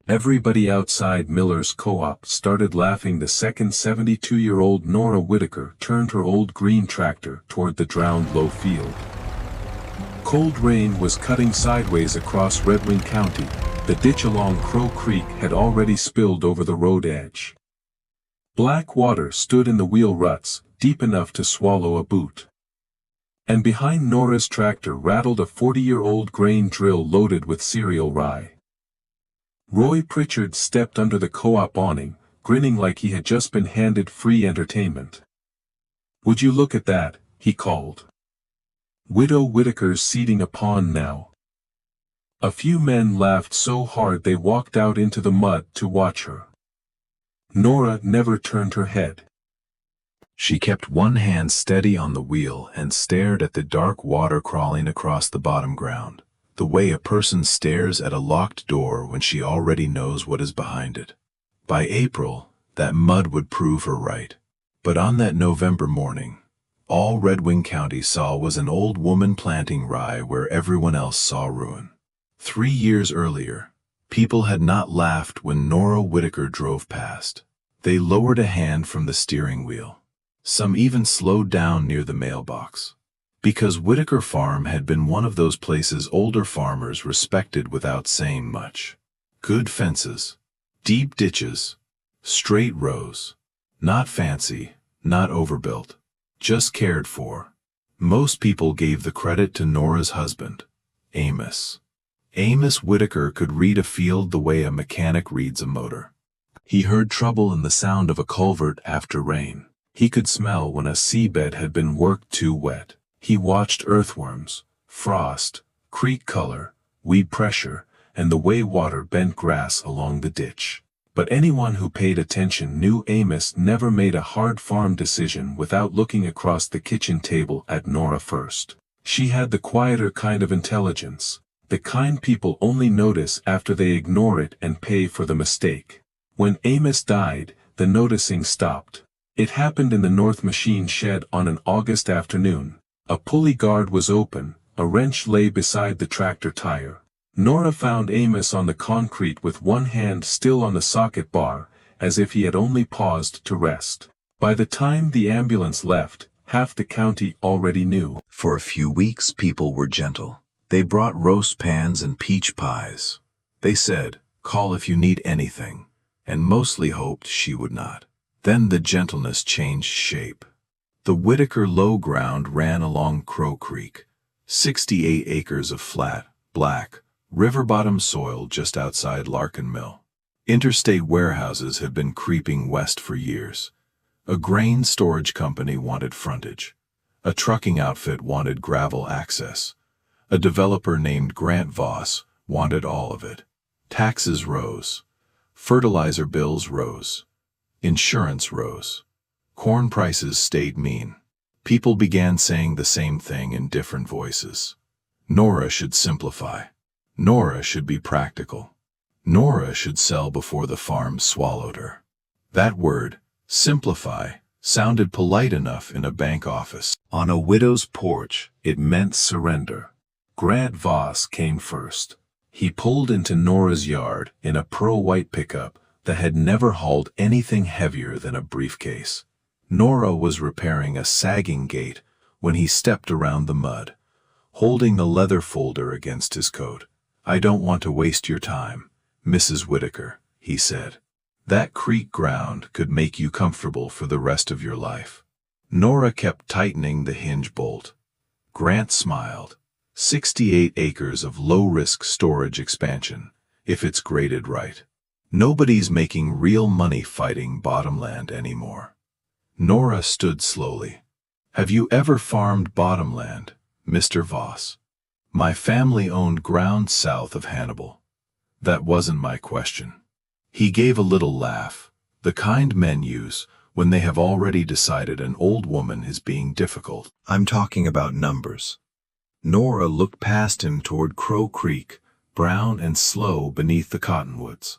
Everybody outside Miller's co-op started laughing the second 72-year-old Nora Whitaker turned her old green tractor toward the drowned low field. Cold rain was cutting sideways across Redwing County. The ditch along Crow Creek had already spilled over the road edge. Black water stood in the wheel ruts, deep enough to swallow a boot. And behind Nora's tractor rattled a 40-year-old grain drill loaded with cereal rye. Roy Pritchard stepped under the co-op awning, grinning like he had just been handed free entertainment. "Would you look at that?" he called. "Widow Whitaker's seeding a pond now." A few men laughed so hard they walked out into the mud to watch her. Nora never turned her head. She kept one hand steady on the wheel and stared at the dark water crawling across the bottom ground, the way a person stares at a locked door when she already knows what is behind it. By April, that mud would prove her right. But on that November morning, all Redwing County saw was an old woman planting rye where everyone else saw ruin. 3 years earlier, people had not laughed when Nora Whitaker drove past. They lowered a hand from the steering wheel. Some even slowed down near the mailbox. Because Whitaker Farm had been one of those places older farmers respected without saying much. Good fences, deep ditches, straight rows. Not fancy, not overbuilt, just cared for. Most people gave the credit to Nora's husband, Amos. Amos Whitaker could read a field the way a mechanic reads a motor. He heard trouble in the sound of a culvert after rain. He could smell when a seabed had been worked too wet. He watched earthworms, frost, creek color, weed pressure, and the way water bent grass along the ditch. But anyone who paid attention knew Amos never made a hard farm decision without looking across the kitchen table at Nora first. She had the quieter kind of intelligence, the kind people only notice after they ignore it and pay for the mistake. When Amos died, the noticing stopped. It happened in the North Machine shed on an August afternoon. A pulley guard was open, a wrench lay beside the tractor tire. Nora found Amos on the concrete with one hand still on the socket bar, as if he had only paused to rest. By the time the ambulance left, half the county already knew. For a few weeks people were gentle. They brought roast pans and peach pies. They said, "Call if you need anything," and mostly hoped she would not. Then the gentleness changed shape. The Whitaker low ground ran along Crow Creek, 68 acres of flat, black, river-bottom soil just outside Larkin Mill. Interstate warehouses had been creeping west for years. A grain storage company wanted frontage. A trucking outfit wanted gravel access. A developer named Grant Voss wanted all of it. Taxes rose. Fertilizer bills rose. Insurance rose. Corn prices stayed mean. People began saying the same thing in different voices. Nora should simplify. Nora should be practical. Nora should sell before the farm swallowed her. That word, simplify, sounded polite enough in a bank office. On a widow's porch, it meant surrender. Grant Voss came first. He pulled into Nora's yard in a pearl-white pickup that had never hauled anything heavier than a briefcase. Nora was repairing a sagging gate when he stepped around the mud, holding the leather folder against his coat. "I don't want to waste your time, Mrs. Whitaker," he said. "That creek ground could make you comfortable for the rest of your life." Nora kept tightening the hinge bolt. Grant smiled. 68 acres of low-risk storage expansion, if it's graded right. Nobody's making real money fighting bottomland anymore. Nora stood slowly. "Have you ever farmed bottomland, Mr. Voss?" "My family owned ground south of Hannibal." "That wasn't my question." He gave a little laugh, the kind men use when they have already decided an old woman is being difficult. "I'm talking about numbers." Nora looked past him toward Crow Creek, brown and slow beneath the cottonwoods.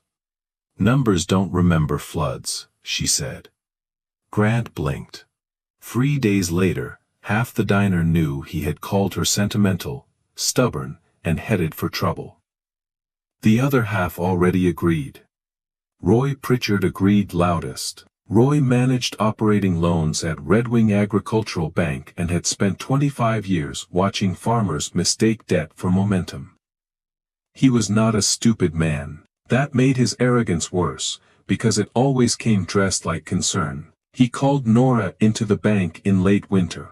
"Numbers don't remember floods," she said. Grant blinked. 3 days later, half the diner knew he had called her sentimental, stubborn, and headed for trouble. The other half already agreed. Roy Pritchard agreed loudest. Roy managed operating loans at Redwing Agricultural Bank and had spent 25 years watching farmers mistake debt for momentum. He was not a stupid man. That made his arrogance worse, because it always came dressed like concern. He called Nora into the bank in late winter.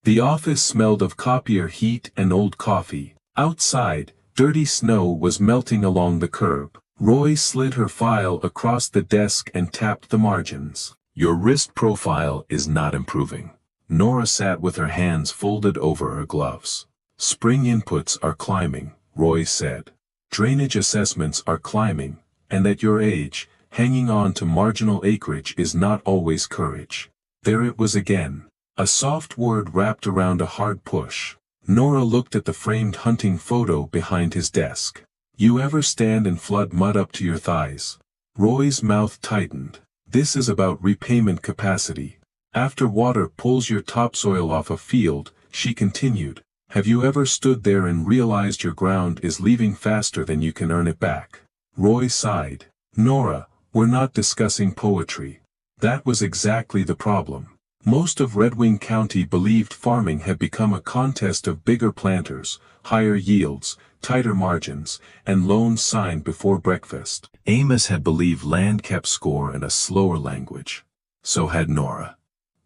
The office smelled of copier heat and old coffee. Outside, dirty snow was melting along the curb. Roy slid her file across the desk and tapped the margins. Your risk profile is not improving. Nora sat with her hands folded over her gloves. Spring inputs are climbing, Roy said. Drainage assessments are climbing, and at your age, hanging on to marginal acreage is not always courage. There it was again. A soft word wrapped around a hard push. Nora looked at the framed hunting photo behind his desk. You ever stand in flood mud up to your thighs? Roy's mouth tightened. This is about repayment capacity. After water pulls your topsoil off a field, she continued, have you ever stood there and realized your ground is leaving faster than you can earn it back? Roy sighed. Nora, we're not discussing poetry. That was exactly the problem. Most of Redwing County believed farming had become a contest of bigger planters, higher yields, tighter margins, and loans signed before breakfast. Amos had believed land kept score in a slower language. So had Nora.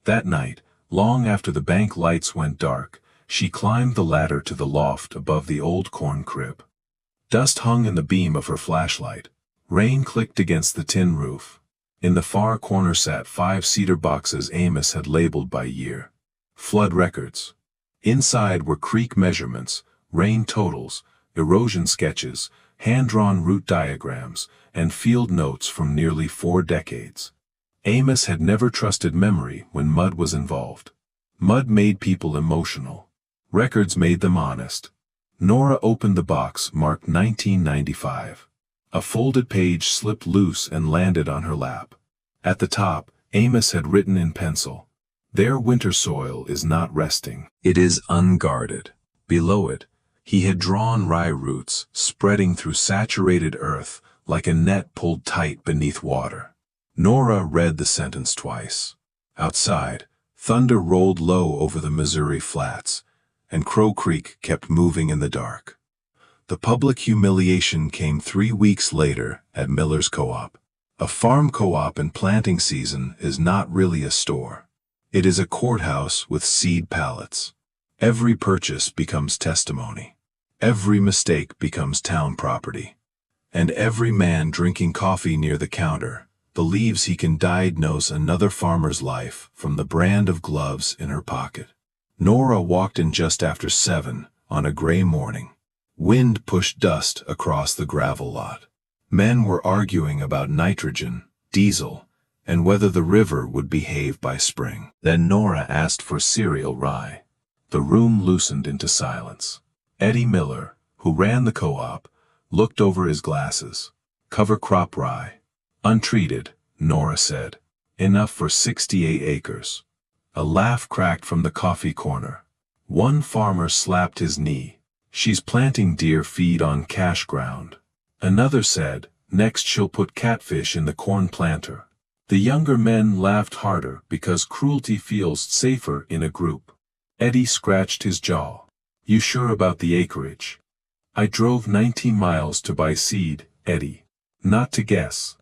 That night, long after the bank lights went dark, she climbed the ladder to the loft above the old corn crib. Dust hung in the beam of her flashlight. Rain clicked against the tin roof. In the far corner sat 5 cedar boxes Amos had labeled by year. Flood records. Inside were creek measurements, rain totals, erosion sketches, hand-drawn route diagrams, and field notes from nearly 4 decades. Amos had never trusted memory when mud was involved. Mud made people emotional. Records made them honest. Nora opened the box marked 1995. A folded page slipped loose and landed on her lap. At the top, Amos had written in pencil, "Their winter soil is not resting. It is unguarded." Below it, he had drawn rye roots spreading through saturated earth like a net pulled tight beneath water. Nora read the sentence twice. Outside, thunder rolled low over the Missouri flats, and Crow Creek kept moving in the dark. The public humiliation came 3 weeks later at Miller's Co-op. A farm co-op in planting season is not really a store. It is a courthouse with seed pallets. Every purchase becomes testimony. Every mistake becomes town property. And every man drinking coffee near the counter believes he can diagnose another farmer's life from the brand of gloves in her pocket. Nora walked in just after 7 on a gray morning. Wind pushed dust across the gravel lot. Men were arguing about nitrogen, diesel, and whether the river would behave by spring. Then Nora asked for cereal rye. The room loosened into silence. Eddie Miller, who ran the co-op, looked over his glasses. Cover crop rye. Untreated, Nora said. Enough for 68 acres. A laugh cracked from the coffee corner. One farmer slapped his knee. She's planting deer feed on cash ground. Another said, next she'll put catfish in the corn planter. The younger men laughed harder because cruelty feels safer in a group. Eddie scratched his jaw. You sure about the acreage? I drove 19 miles to buy seed, Eddie. Not to guess.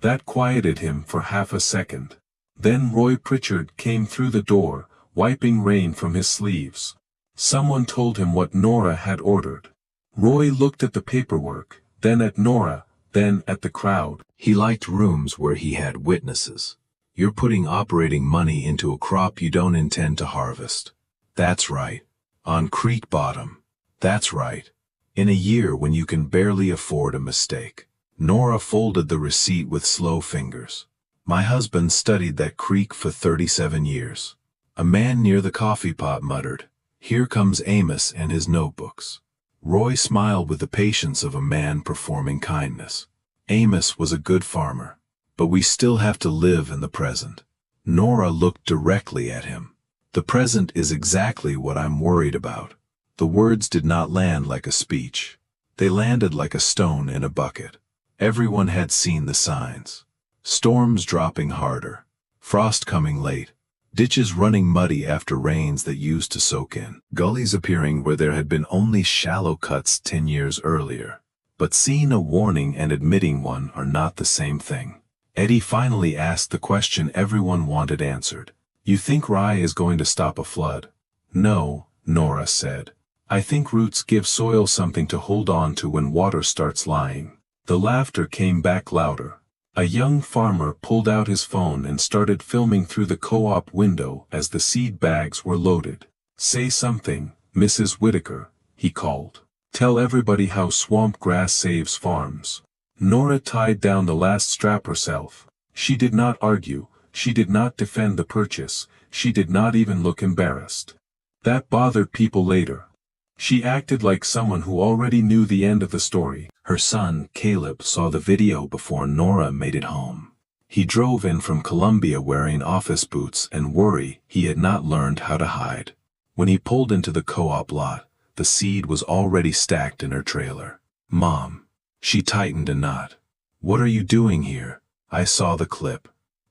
That quieted him for half a second. Then Roy Pritchard came through the door, wiping rain from his sleeves. Someone told him what Nora had ordered. Roy looked at the paperwork, then at Nora, then at the crowd. He liked rooms where he had witnesses. You're putting operating money into a crop you don't intend to harvest. That's right. On creek bottom. That's right. In a year when you can barely afford a mistake. Nora folded the receipt with slow fingers. My husband studied that creek for 37 years. A man near the coffee pot muttered, "Here comes Amos and his notebooks." Roy smiled with the patience of a man performing kindness. Amos was a good farmer, but we still have to live in the present. Nora looked directly at him. The present is exactly what I'm worried about. The words did not land like a speech. They landed like a stone in a bucket. Everyone had seen the signs. Storms dropping harder, frost coming late, ditches running muddy after rains that used to soak in, gullies appearing where there had been only shallow cuts 10 years earlier. But seeing a warning and admitting one are not the same thing. Eddie finally asked the question everyone wanted answered. "You think rye is going to stop a flood?" "No," Nora said. "I think roots give soil something to hold on to when water starts lying." The laughter came back louder. A young farmer pulled out his phone and started filming through the co-op window as the seed bags were loaded. "Say something, Mrs. Whitaker," he called. "Tell everybody how swamp grass saves farms." Nora tied down the last strap herself. She did not argue, she did not defend the purchase, she did not even look embarrassed. That bothered people later. She acted like someone who already knew the end of the story. Her son, Caleb, saw the video before Nora made it home. He drove in from Columbia wearing office boots and worry he had not learned how to hide. When he pulled into the co-op lot, the seed was already stacked in her trailer. "Mom." She tightened a knot. "What are you doing here?" "I saw the clip."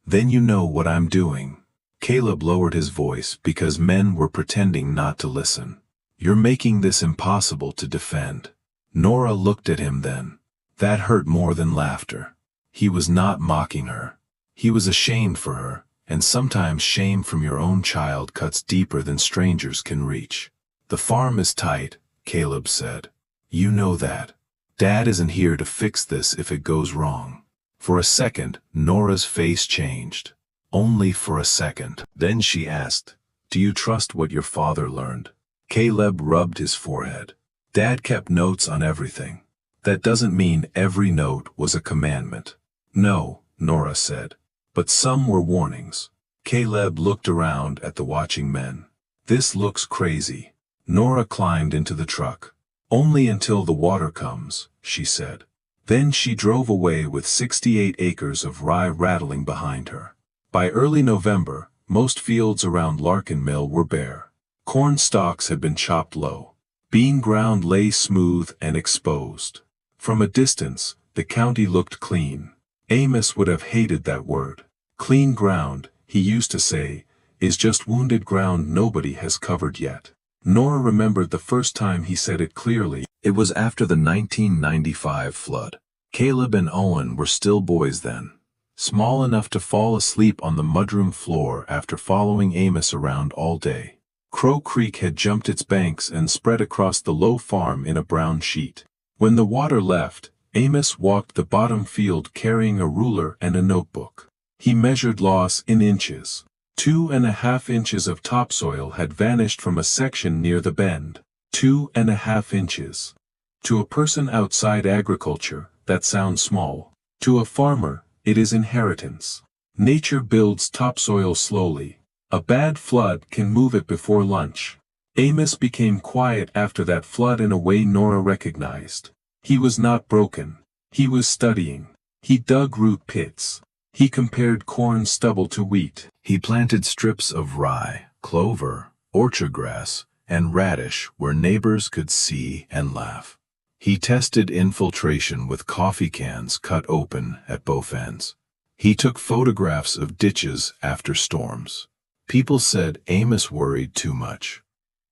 "Then you know what I'm doing." Caleb lowered his voice because men were pretending not to listen. "You're making this impossible to defend." Nora looked at him then. That hurt more than laughter. He was not mocking her. He was ashamed for her, and sometimes shame from your own child cuts deeper than strangers can reach. "The farm is tight," Caleb said. "You know that. Dad isn't here to fix this if it goes wrong." For a second, Nora's face changed. Only for a second. Then she asked, "Do you trust what your father learned?" Caleb rubbed his forehead. "Dad kept notes on everything. That doesn't mean every note was a commandment." "No," Nora said. "But some were warnings." Caleb looked around at the watching men. "This looks crazy." Nora climbed into the truck. "Only until the water comes," she said. Then she drove away with 68 acres of rye rattling behind her. By early November, most fields around Larkin Mill were bare. Corn stalks had been chopped low. Bean ground lay smooth and exposed. From a distance, the county looked clean. Amos would have hated that word. Clean ground, he used to say, is just wounded ground nobody has covered yet. Nora remembered the first time he said it clearly. It was after the 1995 flood. Caleb and Owen were still boys then, small enough to fall asleep on the mudroom floor after following Amos around all day. Crow Creek had jumped its banks and spread across the low farm in a brown sheet. When the water left, Amos walked the bottom field carrying a ruler and a notebook. He measured loss in inches. 2.5 inches of topsoil had vanished from a section near the bend. 2.5 inches. To a person outside agriculture, that sounds small. To a farmer, it is inheritance. Nature builds topsoil slowly. A bad flood can move it before lunch. Amos became quiet after that flood in a way Nora recognized. He was not broken. He was studying. He dug root pits. He compared corn stubble to wheat. He planted strips of rye, clover, orchard grass, and radish where neighbors could see and laugh. He tested infiltration with coffee cans cut open at both ends. He took photographs of ditches after storms. People said Amos worried too much.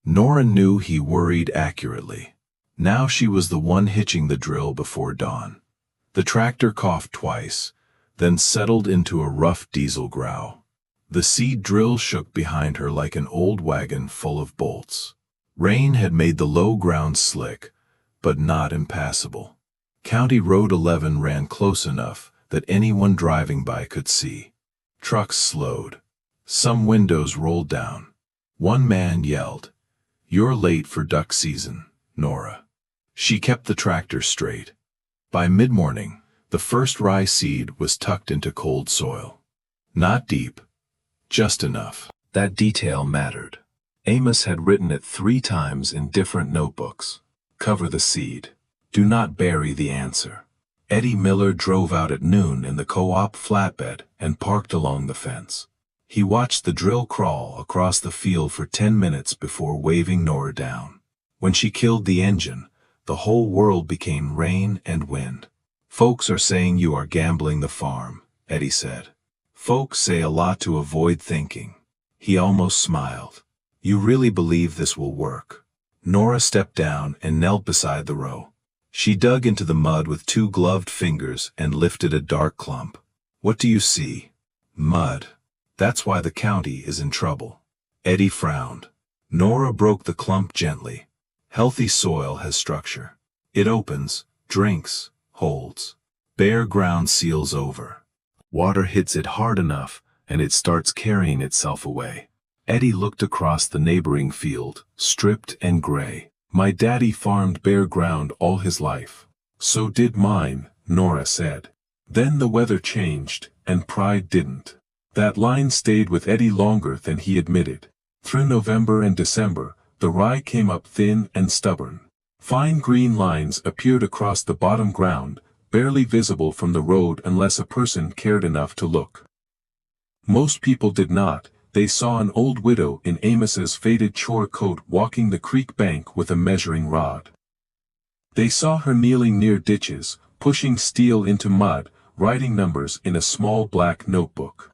Nora knew he worried accurately. Now she was the one hitching the drill before dawn. The tractor coughed twice, then settled into a rough diesel growl. The seed drill shook behind her like an old wagon full of bolts. Rain had made the low ground slick, but not impassable. County Road 11 ran close enough that anyone driving by could see. Trucks slowed. Some windows rolled down. One man yelled, "You're late for duck season, Nora." She kept the tractor straight. By mid-morning, the first rye seed was tucked into cold soil. Not deep, just enough. That detail mattered. Amos had written it 3 times in different notebooks. Cover the seed. Do not bury the answer. Eddie Miller drove out at noon in the co-op flatbed and parked along the fence. He watched the drill crawl across the field for 10 minutes before waving Nora down. When she killed the engine, The whole world became rain and wind. Folks are saying you are gambling the farm, Eddie said. Folks say a lot to avoid thinking. He almost smiled. You really believe this will work? Nora stepped down and knelt beside the row. She dug into the mud with 2 gloved fingers and lifted a dark clump. What do you see? Mud. That's why the county is in trouble. Eddie frowned. Nora broke the clump gently. Healthy soil has structure. It opens, drinks, holds. Bare ground seals over. Water hits it hard enough, and it starts carrying itself away. Eddie looked across the neighboring field, stripped and gray. My daddy farmed bare ground all his life. So did mine, Nora said. Then the weather changed, and pride didn't. That line stayed with Eddie longer than he admitted. Through November and December, the rye came up thin and stubborn. Fine green lines appeared across the bottom ground, barely visible from the road unless a person cared enough to look. Most people did not. They saw an old widow in Amos's faded chore coat walking the creek bank with a measuring rod. They saw her kneeling near ditches, pushing steel into mud, writing numbers in a small black notebook.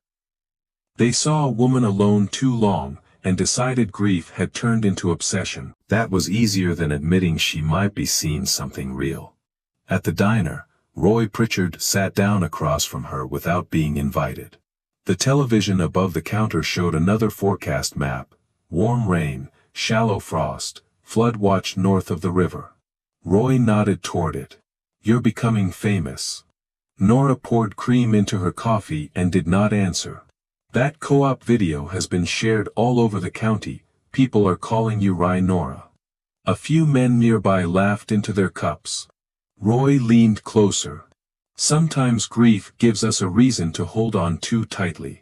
They saw a woman alone too long, and decided grief had turned into obsession. That was easier than admitting she might be seeing something real. At the diner, Roy Pritchard sat down across from her without being invited. The television above the counter showed another forecast map: warm rain, shallow frost, flood watch north of the river. Roy nodded toward it. You're becoming famous. Nora poured cream into her coffee and did not answer. That co-op video has been shared all over the county. People are calling you Rye Nora. A few men nearby laughed into their cups. Roy leaned closer. Sometimes grief gives us a reason to hold on too tightly.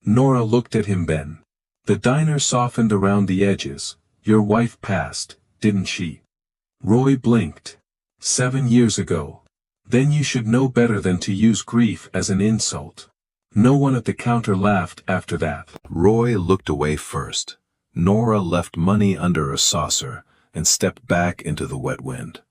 Nora looked at him then. The diner softened around the edges. Your wife passed, didn't she? Roy blinked. 7 years ago. Then you should know better than to use grief as an insult. No one at the counter laughed after that. Roy looked away first. Nora left money under a saucer and stepped back into the wet wind.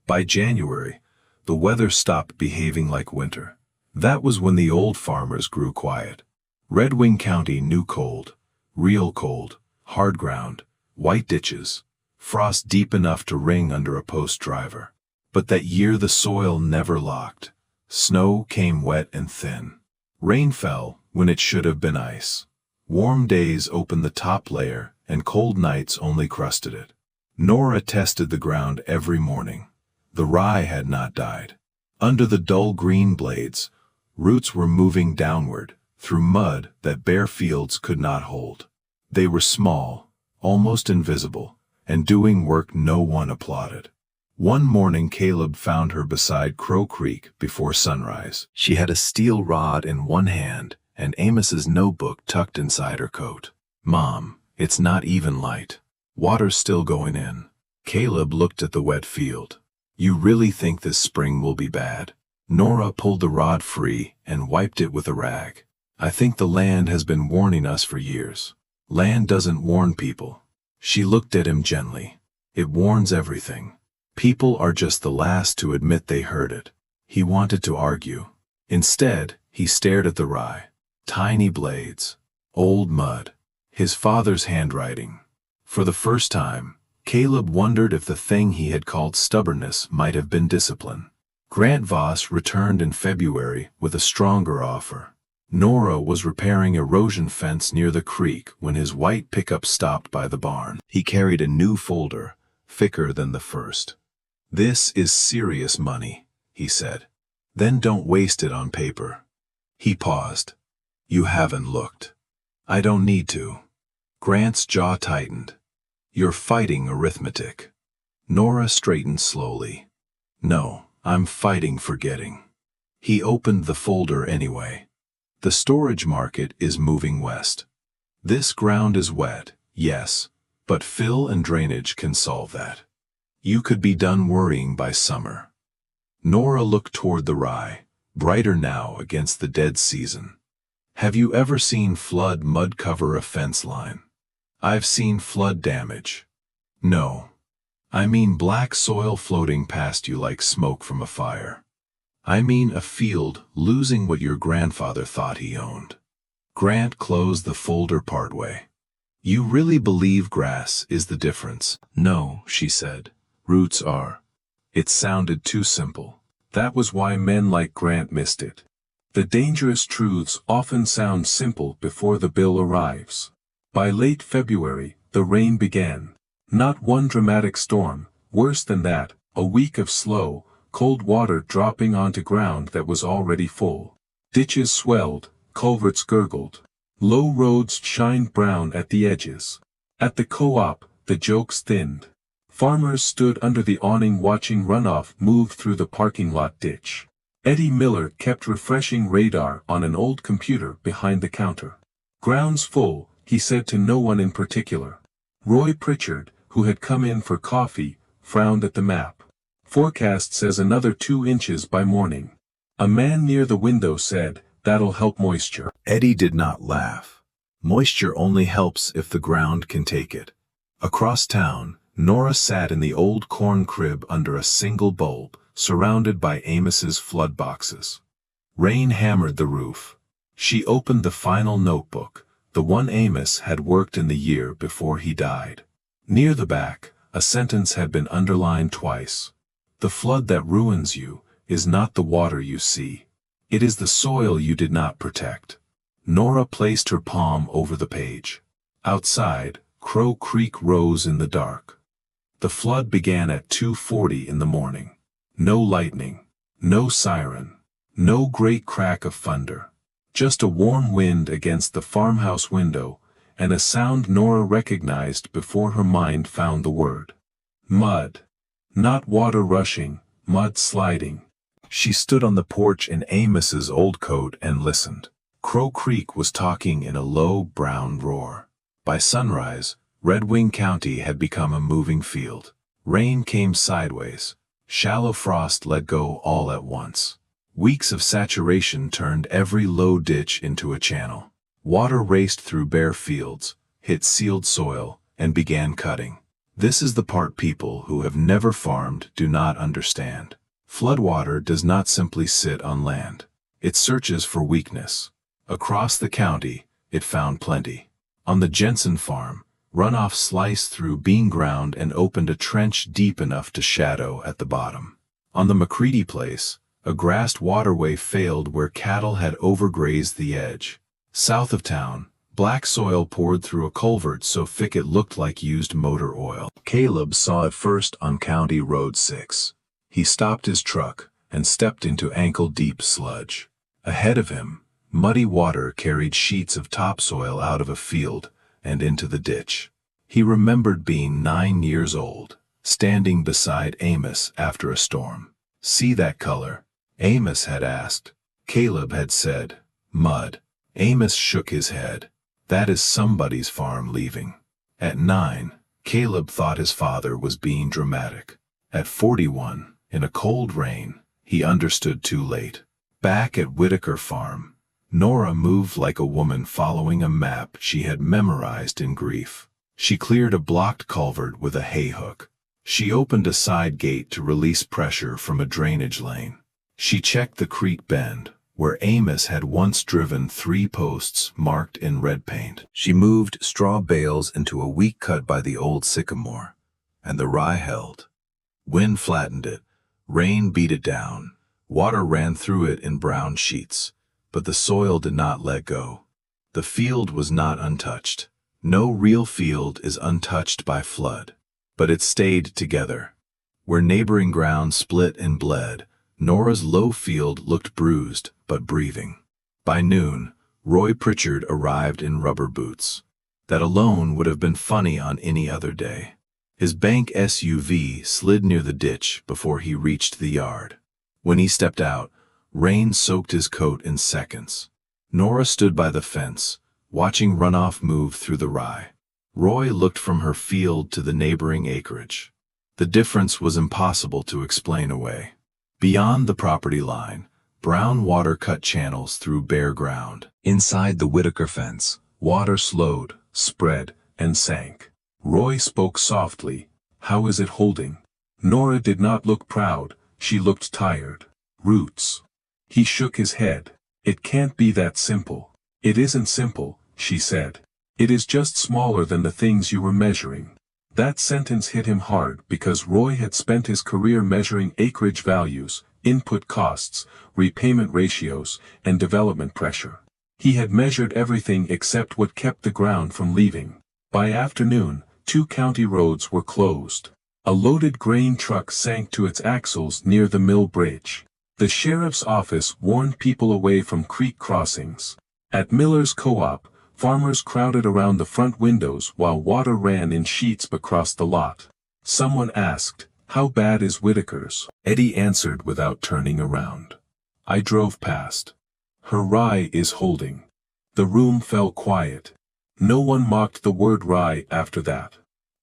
By January, the weather stopped behaving like winter. That was when the old farmers grew quiet. Redwing County knew cold, real cold, hard ground, white ditches, frost deep enough to ring under a post driver. But that year the soil never locked. Snow came wet and thin. Rain fell when it should have been ice. Warm days opened the top layer, and cold nights only crusted it. Nora tested the ground every morning. The rye had not died. Under the dull green blades, roots were moving downward, through mud that bare fields could not hold. They were small, almost invisible, and doing work no one applauded. One morning Caleb found her beside Crow Creek before sunrise. She had a steel rod in one hand and Amos's notebook tucked inside her coat. Mom, it's not even light. Water's still going in. Caleb looked at the wet field. You really think this spring will be bad? Nora pulled the rod free and wiped it with a rag. I think the land has been warning us for years. Land doesn't warn people. She looked at him gently. It warns everything. People are just the last to admit they heard it. He wanted to argue. Instead, he stared at the rye. Tiny blades. Old mud. His father's handwriting. For the first time, Caleb wondered if the thing he had called stubbornness might have been discipline. Grant Voss returned in February with a stronger offer. Nora was repairing erosion fence near the creek when his white pickup stopped by the barn. He carried a new folder, thicker than the first. This is serious money, he said. Then don't waste it on paper. He paused. You haven't looked. I don't need to. Grant's jaw tightened. You're fighting arithmetic. Nora straightened slowly. No, I'm fighting forgetting. He opened the folder anyway. The storage market is moving west. This ground is wet, yes, but fill and drainage can solve that. You could be done worrying by summer. Nora looked toward the rye, brighter now against the dead season. Have you ever seen flood mud cover a fence line? I've seen flood damage. No. I mean black soil floating past you like smoke from a fire. I mean a field losing what your grandfather thought he owned. Grant closed the folder partway. You really believe grass is the difference? No, she said. Roots are. It sounded too simple. That was why men like Grant missed it. The dangerous truths often sound simple before the bill arrives. By late February, the rain began. Not one dramatic storm, worse than that, a week of slow, cold water dropping onto ground that was already full. Ditches swelled, culverts gurgled. Low roads shined brown at the edges. At the co-op, the jokes thinned. Farmers stood under the awning watching runoff move through the parking lot ditch. Eddie Miller kept refreshing radar on an old computer behind the counter. Ground's full, he said to no one in particular. Roy Pritchard, who had come in for coffee, frowned at the map. Forecast says another 2 inches by morning. A man near the window said, "That'll help moisture." Eddie did not laugh. Moisture only helps if the ground can take it. Across town, Nora sat in the old corn crib under a single bulb, surrounded by Amos's flood boxes. Rain hammered the roof. She opened the final notebook, the one Amos had worked in the year before he died. Near the back, a sentence had been underlined twice. The flood that ruins you is not the water you see. It is the soil you did not protect. Nora placed her palm over the page. Outside, Crow Creek rose in the dark. The flood began at 2:40 in the morning. No lightning, no siren, no great crack of thunder. Just a warm wind against the farmhouse window, and a sound Nora recognized before her mind found the word. Mud. Not water rushing, mud sliding. She stood on the porch in Amos's old coat and listened. Crow Creek was talking in a low, brown roar. By sunrise, Redwing County had become a moving field. Rain came sideways. Shallow frost let go all at once. Weeks of saturation turned every low ditch into a channel. Water raced through bare fields, hit sealed soil, and began cutting. This is the part people who have never farmed do not understand. Floodwater does not simply sit on land. It searches for weakness. Across the county, it found plenty. On the Jensen farm, runoff sliced through bean ground and opened a trench deep enough to shadow at the bottom. On the McCready place, a grassed waterway failed where cattle had overgrazed the edge. South of town, black soil poured through a culvert so thick it looked like used motor oil. Caleb saw it first on County Road 6. He stopped his truck and stepped into ankle-deep sludge. Ahead of him, muddy water carried sheets of topsoil out of a field and into the ditch. He remembered being 9 years old, standing beside Amos after a storm. "See that color?" Amos had asked. Caleb had said, "Mud." Amos shook his head. "That is somebody's farm leaving." At 9, Caleb thought his father was being dramatic. At 41, in a cold rain, he understood too late. Back at Whitaker Farm, Nora moved like a woman following a map she had memorized in grief. She cleared a blocked culvert with a hay hook. She opened a side gate to release pressure from a drainage lane. She checked the creek bend, where Amos had once driven 3 posts marked in red paint. She moved straw bales into a weak cut by the old sycamore, and the rye held. Wind flattened it, rain beat it down, water ran through it in brown sheets, but the soil did not let go. The field was not untouched. No real field is untouched by flood, but it stayed together. Where neighboring ground split and bled, Nora's low field looked bruised but breathing. By noon, Roy Pritchard arrived in rubber boots. That alone would have been funny on any other day. His bank SUV slid near the ditch before he reached the yard. When he stepped out, rain soaked his coat in seconds. Nora stood by the fence, watching runoff move through the rye. Roy looked from her field to the neighboring acreage. The difference was impossible to explain away. Beyond the property line, brown water cut channels through bare ground. Inside the Whitaker fence, water slowed, spread, and sank. Roy spoke softly, How is it holding? Nora did not look proud, she looked tired. Roots. He shook his head. It can't be that simple. It isn't simple, she said. It is just smaller than the things you were measuring. That sentence hit him hard because Roy had spent his career measuring acreage values, input costs, repayment ratios, and development pressure. He had measured everything except what kept the ground from leaving. By afternoon, 2 county roads were closed. A loaded grain truck sank to its axles near the mill bridge. The sheriff's office warned people away from creek crossings. At Miller's Co-op, farmers crowded around the front windows while water ran in sheets across the lot. Someone asked, "How bad is Whitaker's?" Eddie answered without turning around. "I drove past. Her rye is holding." The room fell quiet. No one mocked the word rye after that.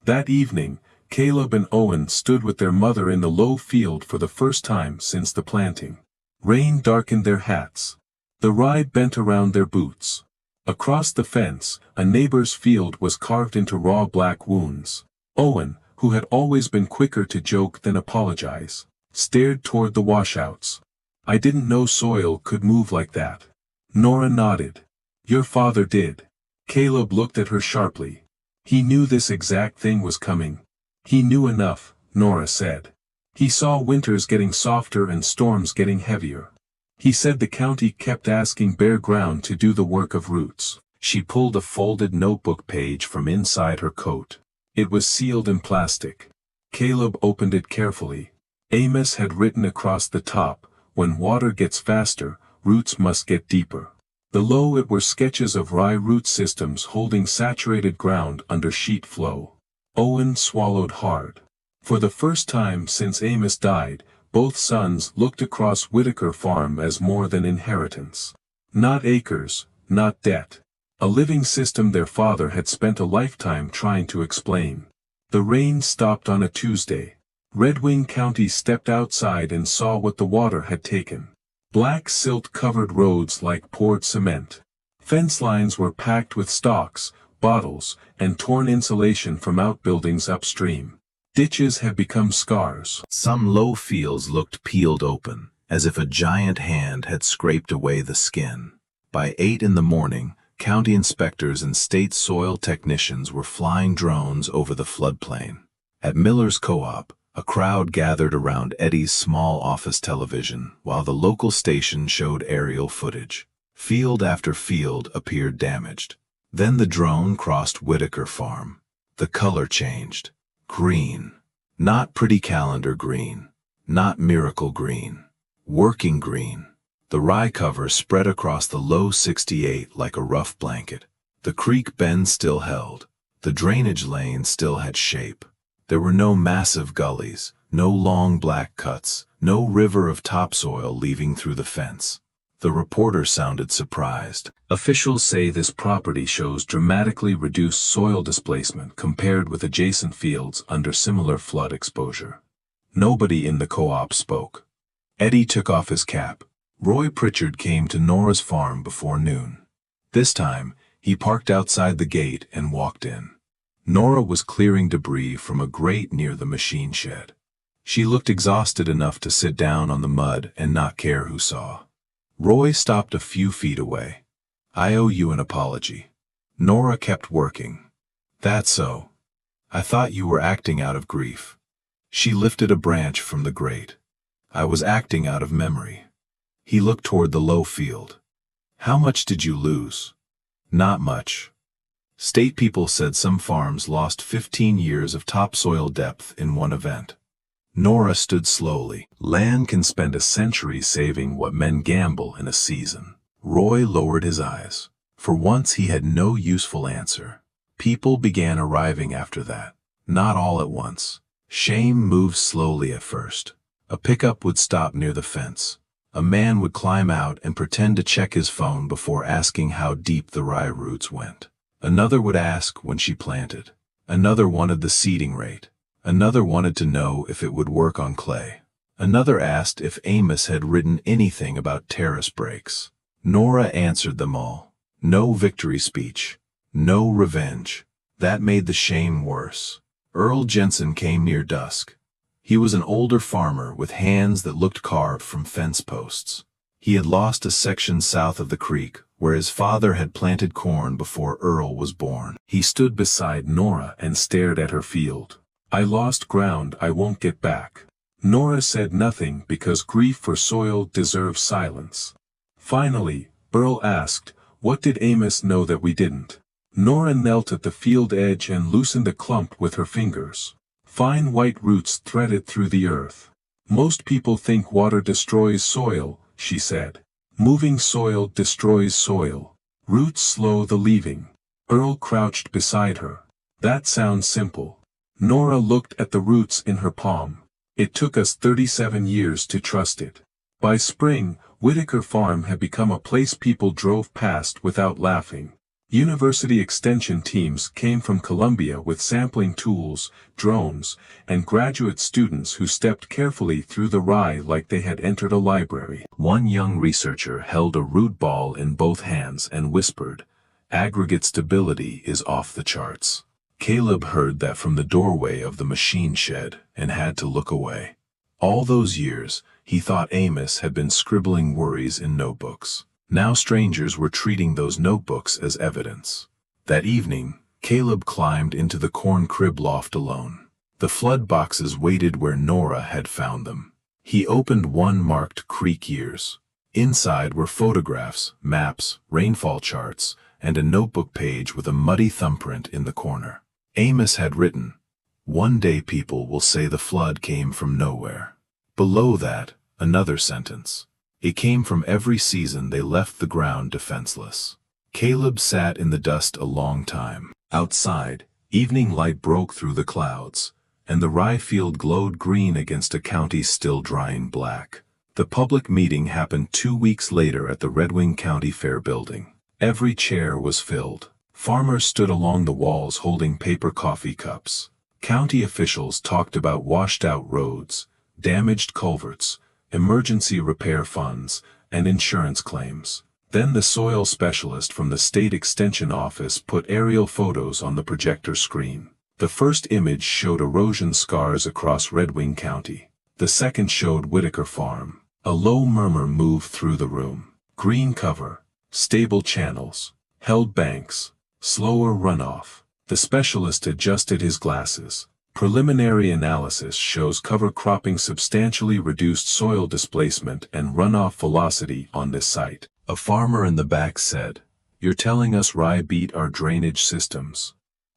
That evening, Caleb and Owen stood with their mother in the low field for the first time since the planting. Rain darkened their hats. The rye bent around their boots. Across the fence, a neighbor's field was carved into raw black wounds. Owen, who had always been quicker to joke than apologize, stared toward the washouts. "I didn't know soil could move like that." Nora nodded. "Your father did." Caleb looked at her sharply. He knew this exact thing was coming. He knew enough, Nora said. He saw winters getting softer and storms getting heavier. He said the county kept asking bare ground to do the work of roots. She pulled a folded notebook page from inside her coat. It was sealed in plastic. Caleb opened it carefully. Amos had written across the top, "When water gets faster, roots must get deeper." Below it were sketches of rye root systems holding saturated ground under sheet flow. Owen swallowed hard. For the first time since Amos died, both sons looked across Whitaker Farm as more than inheritance. Not acres, not debt. A living system their father had spent a lifetime trying to explain. The rain stopped on a Tuesday. Redwing County stepped outside and saw what the water had taken. Black silt covered roads like poured cement. Fence lines were packed with stalks, bottles, and torn insulation from outbuildings upstream. Ditches had become scars. Some low fields looked peeled open, as if a giant hand had scraped away the skin. By 8 in the morning, county inspectors and state soil technicians were flying drones over the floodplain. At Miller's Co-op, a crowd gathered around Eddie's small office television while the local station showed aerial footage. Field after field appeared damaged. Then the drone crossed Whitaker Farm. The color changed. Green. Not pretty calendar green. Not miracle green. Working green. The rye cover spread across the low 68 like a rough blanket. The creek bend still held. The drainage lane still had shape. There were no massive gullies, no long black cuts, no river of topsoil leaving through the fence. The reporter sounded surprised. "Officials say this property shows dramatically reduced soil displacement compared with adjacent fields under similar flood exposure." Nobody in the co-op spoke. Eddie took off his cap. Roy Pritchard came to Nora's farm before noon. This time, he parked outside the gate and walked in. Nora was clearing debris from a grate near the machine shed. She looked exhausted enough to sit down on the mud and not care who saw. Roy stopped a few feet away. "I owe you an apology." Nora kept working. "That's so. I thought you were acting out of grief." She lifted a branch from the grate. "I was acting out of memory." He looked toward the low field. "How much did you lose?" "Not much. State people said some farms lost 15 years of topsoil depth in one event." Nora stood slowly. "Land can spend a century saving what men gamble in a season." Roy lowered his eyes. For once he had no useful answer. People began arriving after that. Not all at once. Shame moved slowly at first. A pickup would stop near the fence. A man would climb out and pretend to check his phone before asking how deep the rye roots went. Another would ask when she planted. Another wanted the seeding rate. Another wanted to know if it would work on clay. Another asked if Amos had written anything about terrace breaks. Nora answered them all. No victory speech. No revenge. That made the shame worse. Earl Jensen came near dusk. He was an older farmer with hands that looked carved from fence posts. He had lost a section south of the creek, where his father had planted corn before Earl was born. He stood beside Nora and stared at her field. "I lost ground I won't get back." Nora said nothing because grief for soil deserves silence. Finally, Earl asked, "What did Amos know that we didn't?" Nora knelt at the field edge and loosened a clump with her fingers. Fine white roots threaded through the earth. "Most people think water destroys soil," she said. "Moving soil destroys soil. Roots slow the leaving." Earl crouched beside her. "That sounds simple." Nora looked at the roots in her palm. "It took us 37 years to trust it." By spring, Whitaker Farm had become a place people drove past without laughing. University extension teams came from Columbia with sampling tools, drones, and graduate students who stepped carefully through the rye like they had entered a library. One young researcher held a root ball in both hands and whispered, "Aggregate stability is off the charts." Caleb heard that from the doorway of the machine shed and had to look away. All those years, he thought Amos had been scribbling worries in notebooks. Now strangers were treating those notebooks as evidence. That evening, Caleb climbed into the corn crib loft alone. The flood boxes waited where Nora had found them. He opened one marked Creek Years. Inside were photographs, maps, rainfall charts, and a notebook page with a muddy thumbprint in the corner. Amos had written, "One day people will say the flood came from nowhere." Below that, another sentence. "It came from every season they left the ground defenseless." Caleb sat in the dust a long time. Outside, evening light broke through the clouds, and the rye field glowed green against a county still drying black. The public meeting happened 2 weeks later at the Redwing County Fair building. Every chair was filled. Farmers stood along the walls holding paper coffee cups. County officials talked about washed-out roads, damaged culverts, emergency repair funds, and insurance claims. Then the soil specialist from the state extension office put aerial photos on the projector screen. The first image showed erosion scars across Redwing County. The second showed Whitaker Farm. A low murmur moved through the room. Green cover, stable channels, held banks, slower runoff. The specialist adjusted his glasses. Preliminary analysis shows cover cropping substantially reduced soil displacement and runoff velocity on this site. A farmer in the back said, "You're telling us rye beat our drainage systems?"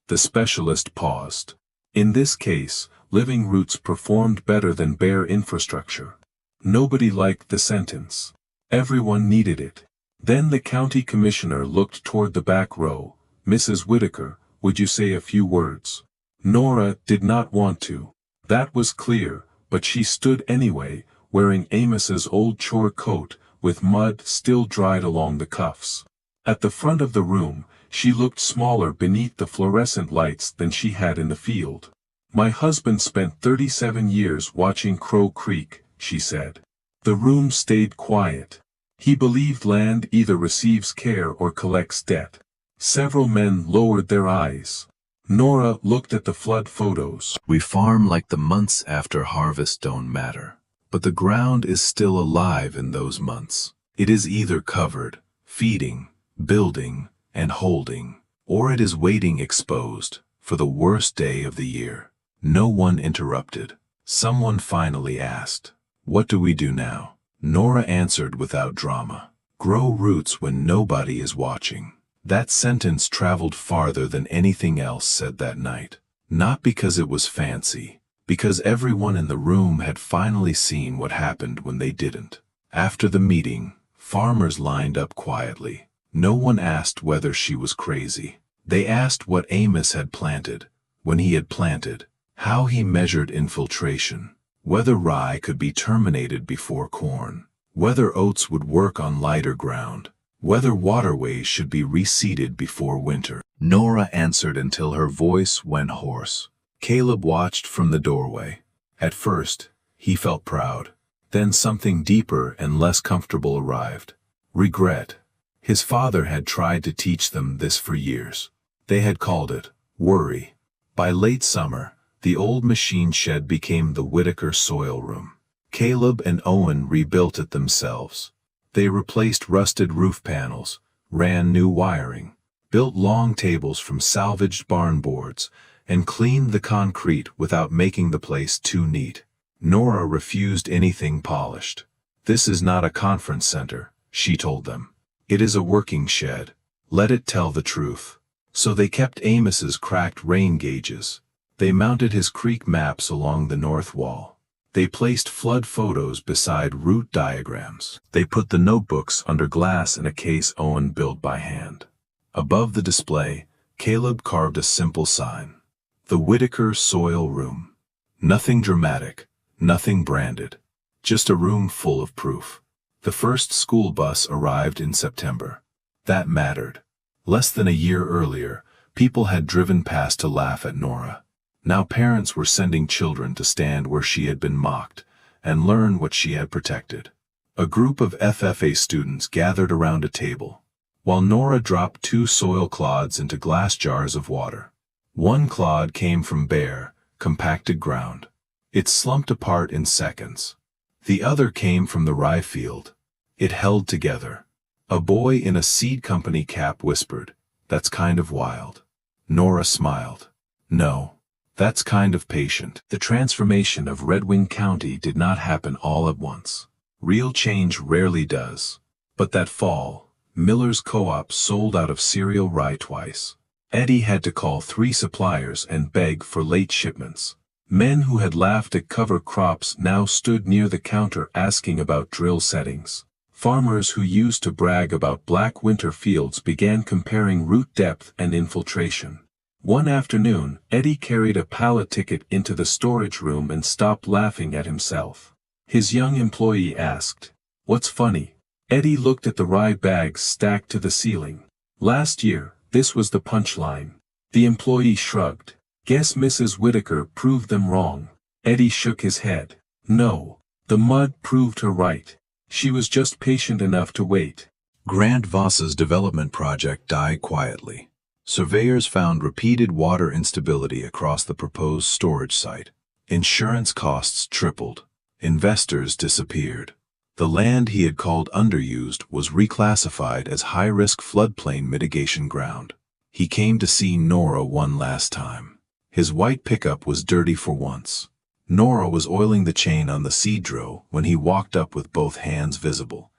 The specialist paused. "In this case, living roots performed better than bare infrastructure." Nobody liked the sentence. Everyone needed it. Then the county commissioner looked toward the back row. "Mrs. Whitaker, would you say a few words?" Nora did not want to. That was clear, but she stood anyway, wearing Amos's old chore coat, with mud still dried along the cuffs. At the front of the room, she looked smaller beneath the fluorescent lights than she had in the field. "My husband spent 37 years watching Crow Creek," she said. The room stayed quiet. "He believed land either receives care or collects debt." Several men lowered their eyes. Nora looked at the flood photos. "We farm like the months after harvest don't matter. But the ground is still alive in those months. It is either covered, feeding, building, and holding, or it is waiting exposed for the worst day of the year." No one interrupted. Someone finally asked, "What do we do now?" Nora answered without drama, "Grow roots when nobody is watching." That sentence traveled farther than anything else said that night. Not because it was fancy, because everyone in the room had finally seen what happened when they didn't. After the meeting, farmers lined up quietly. No one asked whether she was crazy. They asked what Amos had planted, when he had planted, how he measured infiltration, whether rye could be terminated before corn, whether oats would work on lighter ground, whether waterways should be reseeded before winter. Nora answered until her voice went hoarse. Caleb watched from the doorway. At first, he felt proud. Then something deeper and less comfortable arrived. Regret. His father had tried to teach them this for years. They had called it worry. By late summer, The old machine shed became the Whitaker soil room. Caleb and Owen rebuilt it themselves. They replaced rusted roof panels, ran new wiring, built long tables from salvaged barn boards, and cleaned the concrete without making the place too neat. Nora refused anything polished. "This is not a conference center," she told them. "It is a working shed. Let it tell the truth." So they kept Amos's cracked rain gauges. They mounted his creek maps along the north wall. They placed flood photos beside route diagrams. They put the notebooks under glass in a case Owen built by hand. Above the display, Caleb carved a simple sign: "The Whitaker Soil Room." Nothing dramatic, nothing branded. Just a room full of proof. The first school bus arrived in September. That mattered. Less than a year earlier, people had driven past to laugh at Nora. Now parents were sending children to stand where she had been mocked and learn what she had protected. A group of FFA students gathered around a table, while Nora dropped 2 soil clods into glass jars of water. One clod came from bare, compacted ground. It slumped apart in seconds. The other came from the rye field. It held together. A boy in a seed company cap whispered, "That's kind of wild." Nora smiled. "No, that's kind of patient." The transformation of Redwing County did not happen all at once. Real change rarely does. But that fall, Miller's Co-op sold out of cereal rye twice. Eddie had to call 3 suppliers and beg for late shipments. Men who had laughed at cover crops now stood near the counter asking about drill settings. Farmers who used to brag about black winter fields began comparing root depth and infiltration. One afternoon, Eddie carried a pallet ticket into the storage room and stopped laughing at himself. His young employee asked, "What's funny?" Eddie looked at the rye bags stacked to the ceiling. "Last year, this was the punchline." The employee shrugged. "Guess Mrs. Whitaker proved them wrong." Eddie shook his head. "No, the mud proved her right. She was just patient enough to wait." Grant Voss's development project died quietly. Surveyors found repeated water instability across the proposed storage site. Insurance costs tripled. Investors disappeared. The land he had called underused was reclassified as high-risk floodplain mitigation ground. He came to see Nora one last time. His white pickup was dirty for once. Nora was oiling the chain on the seed drill when he walked up with both hands visible,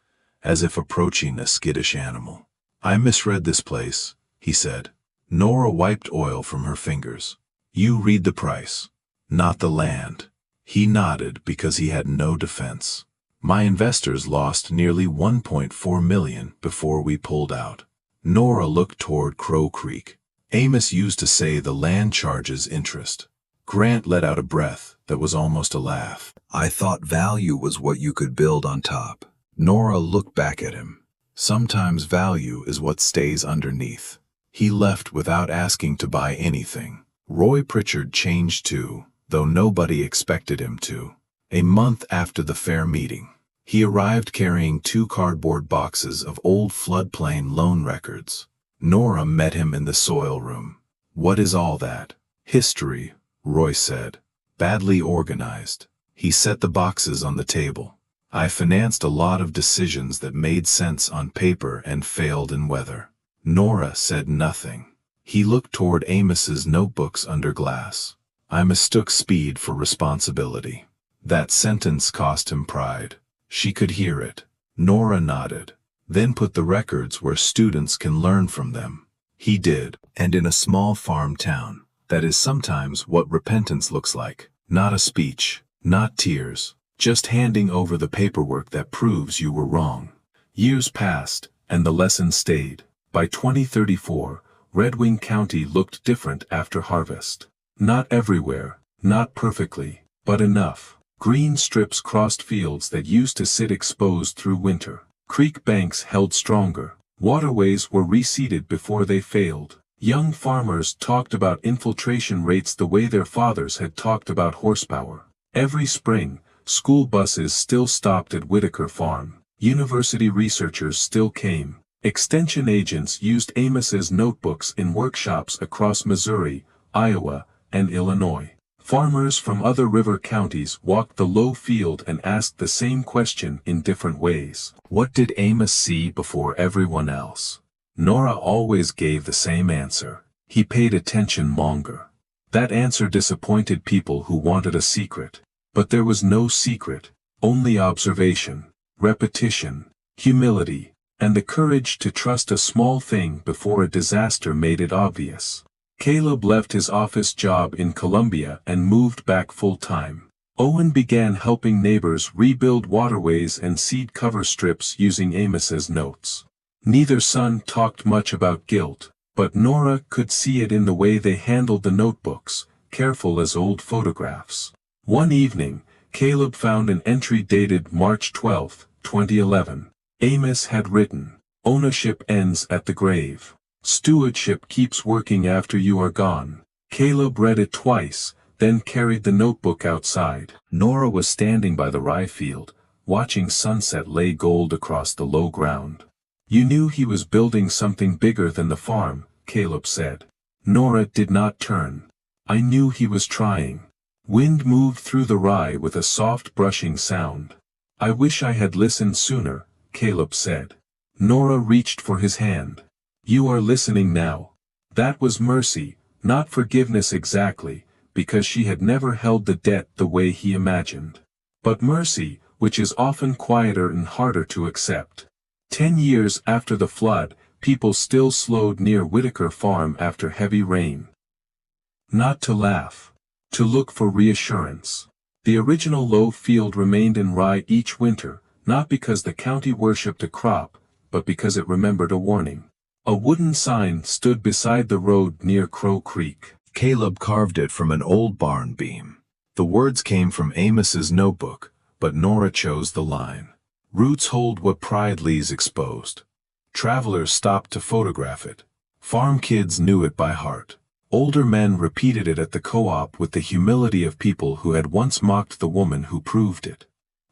as if approaching a skittish animal. "I misread this place," he said. Nora wiped oil from her fingers. "You read the price, not the land." He nodded because he had no defense. "My investors lost nearly $1.4 million before we pulled out." Nora looked toward Crow Creek. "Amos used to say the land charges interest." Grant let out a breath that was almost a laugh. "I thought value was what you could build on top." Nora looked back at him. "Sometimes value is what stays underneath." He left without asking to buy anything. Roy Pritchard changed too, though nobody expected him to. A month after the fair meeting, he arrived carrying 2 cardboard boxes of old floodplain loan records. Nora met him in the soil room. "What is all that?" "History," Roy said. "Badly organized." He set the boxes on the table. "I financed a lot of decisions that made sense on paper and failed in weather." Nora said nothing. He looked toward Amos's notebooks under glass. "I mistook speed for responsibility." That sentence cost him pride. She could hear it. Nora nodded. "Then put the records where students can learn from them." He did. And in a small farm town, that is sometimes what repentance looks like. Not a speech, not tears, just handing over the paperwork that proves you were wrong. Years passed, and the lesson stayed. By 2034, Redwing County looked different after harvest. Not everywhere, not perfectly, but enough. Green strips crossed fields that used to sit exposed through winter. Creek banks held stronger. Waterways were reseeded before they failed. Young farmers talked about infiltration rates the way their fathers had talked about horsepower. Every spring, school buses still stopped at Whitaker Farm. University researchers still came. Extension agents used Amos's notebooks in workshops across Missouri, Iowa, and Illinois. Farmers from other river counties walked the low field and asked the same question in different ways. What did Amos see before everyone else? Nora always gave the same answer. He paid attention longer. That answer disappointed people who wanted a secret. But there was no secret, only observation, repetition, humility, and the courage to trust a small thing before a disaster made it obvious. Caleb left his office job in Columbia and moved back full-time. Owen began helping neighbors rebuild waterways and seed cover strips using Amos's notes. Neither son talked much about guilt, but Nora could see it in the way they handled the notebooks, careful as old photographs. One evening, Caleb found an entry dated March 12, 2011. Amos had written, "Ownership ends at the grave. Stewardship keeps working after you are gone." Caleb read it twice, then carried the notebook outside. Nora was standing by the rye field, watching sunset lay gold across the low ground. "You knew he was building something bigger than the farm," Caleb said. Nora did not turn. "I knew he was trying." Wind moved through the rye with a soft brushing sound. "I wish I had listened sooner," Caleb said. Nora reached for his hand. "You are listening now." That was mercy, not forgiveness exactly, because she had never held the debt the way he imagined. But mercy, which is often quieter and harder to accept. 10 years after the flood, people still slowed near Whitaker Farm after heavy rain. Not to laugh. To look for reassurance. The original low field remained in rye each winter, not because the county worshipped a crop, but because it remembered a warning. A wooden sign stood beside the road near Crow Creek. Caleb carved it from an old barn beam. The words came from Amos's notebook, but Nora chose the line. "Roots hold what pride leaves exposed." Travelers stopped to photograph it. Farm kids knew it by heart. Older men repeated it at the co-op with the humility of people who had once mocked the woman who proved it.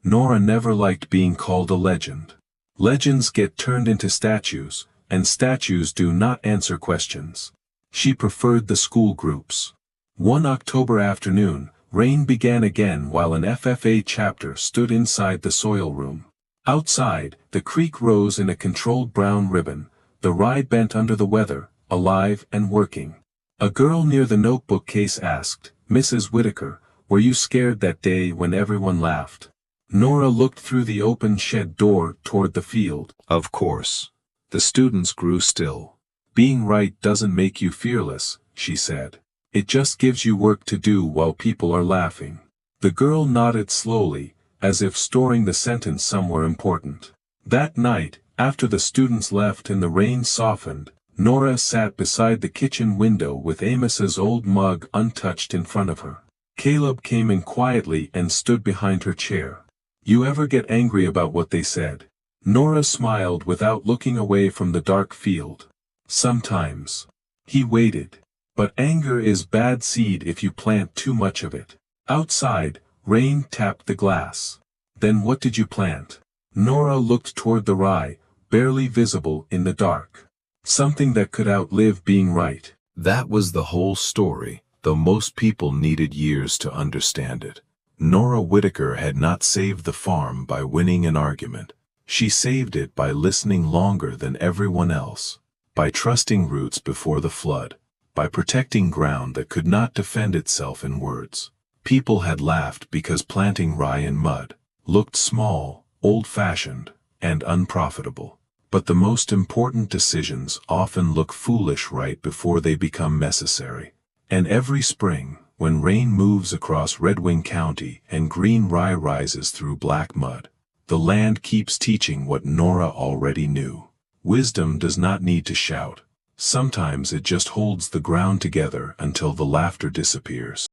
Nora never liked being called a legend. Legends get turned into statues, and statues do not answer questions. She preferred the school groups. One October afternoon, rain began again while an FFA chapter stood inside the soil room. Outside, the creek rose in a controlled brown ribbon, the rye bent under the weather, alive and working. A girl near the notebook case asked, "Mrs. Whitaker, were you scared that day when everyone laughed?" Nora looked through the open shed door toward the field. "Of course." The students grew still. "Being right doesn't make you fearless," she said. "It just gives you work to do while people are laughing." The girl nodded slowly, as if storing the sentence somewhere important. That night, after the students left and the rain softened, Nora sat beside the kitchen window with Amos's old mug untouched in front of her. Caleb came in quietly and stood behind her chair. "You ever get angry about what they said?" Nora smiled without looking away from the dark field. "Sometimes." He waited. "But anger is bad seed if you plant too much of it." Outside, rain tapped the glass. "Then what did you plant?" Nora looked toward the rye, barely visible in the dark. "Something that could outlive being right." That was the whole story, though most people needed years to understand it. Nora Whitaker had not saved the farm by winning an argument. She saved it by listening longer than everyone else, by trusting roots before the flood, by protecting ground that could not defend itself in words. People had laughed because planting rye in mud looked small, old-fashioned, and unprofitable. But the most important decisions often look foolish right before they become necessary. And every spring, when rain moves across Redwing County and green rye rises through black mud, the land keeps teaching what Nora already knew. Wisdom does not need to shout. Sometimes it just holds the ground together until the laughter disappears.